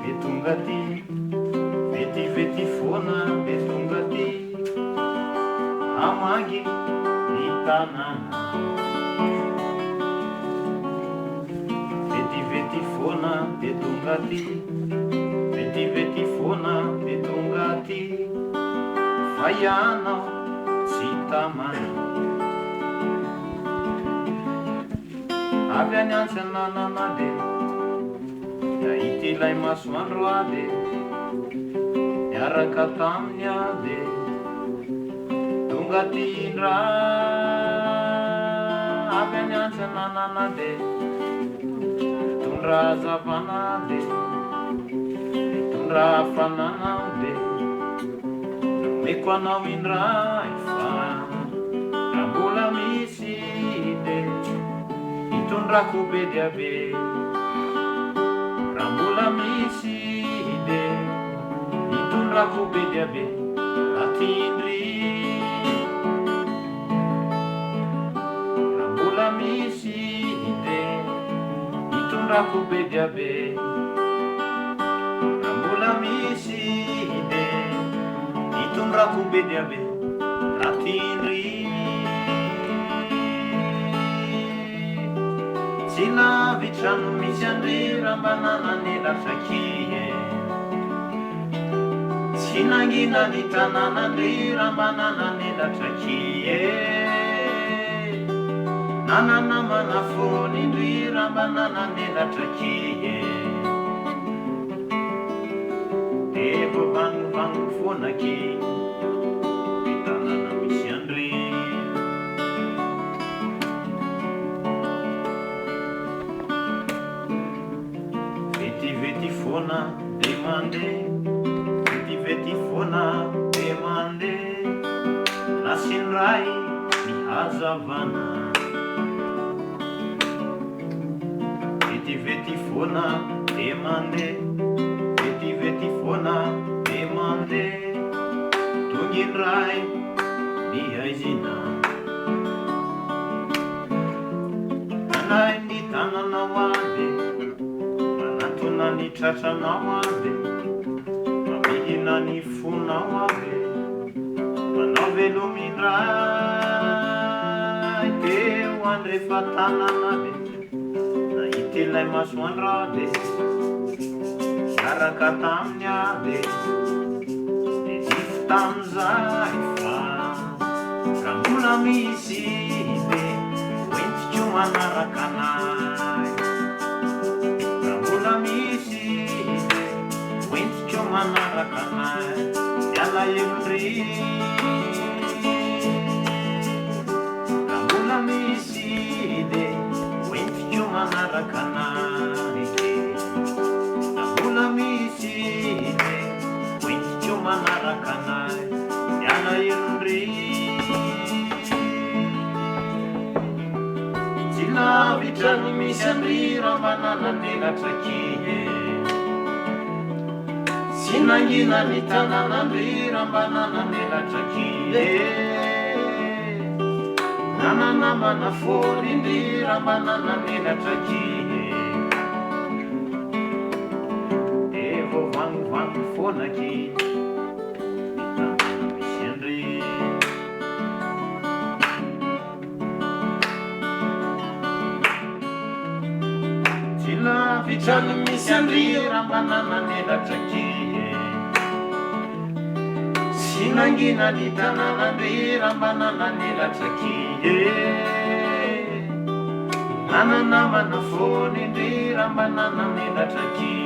de tonga ty, vetivety foana de tonga ty, hamangy ny tanàna. Vetivety foana de tonga ty, vetivety foana de tonga ty, fa ianao tsy tamana. Avy any antsananana de nahita ilay masoandro ade, niaraka taminy ade, tonga ty indra. Avy any antsananana de mitondra hazavana de mitondra hafanana de nomeko anao indray fa raha mbola misy de hitondrako be dia be. Raha mbola misy de hitondrako be dia be atindry. Raha mbola misy de hitondrako be dia be. Raha mbola misy de hitondrako be dia be atindry. Tsy navitrano misy andre raha mba nananelatrakie, tsy nangina ny tanànandre raha mba nananelatrakie, nananamana fony indry raha mba nananelatrakie. Evo vangovango fonaky ny tanàna misy andre. Vetivety foana de mandeha, vetivety foana de mandeha, lasin'ray ny hazavana. Vetivety foana de mandeha, vetivety foana de mandeha, tonga indray ny haizina. Anay ny tananao ade, manatona ny tratranao ade, mamihina ny fonao ade, manao velomindray teo andrefa tanàna ade, nahita ilay masoandro ade, miaraka taminy ade, de dify tamizay fa raha mbola misy de hoentiko manaraka anay. Raha mbola misy de hoentiko manaraka anay, de alahelo-ndry. Raha mbola misy de hoentiko manaraka anay, raha mbola misy de hoentiko manaraka anay, de alahelo-ndry. Tsy navitrany misy andry raha mba nananelatrakie, tsy nangina ny tanànandry raha mba nananelatrakie, nananamana fony indry raha mba nananelatrakie. Evo vangovango foanaky ny tanàna misy andry. Tsy navitrany misy andry raha mba nananelatrakie, tsy nangina ny tanànandry raha mba nananelatrakie, nananamana fony indry raha mba nananelatrakie.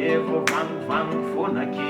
Evo vangovango foanaky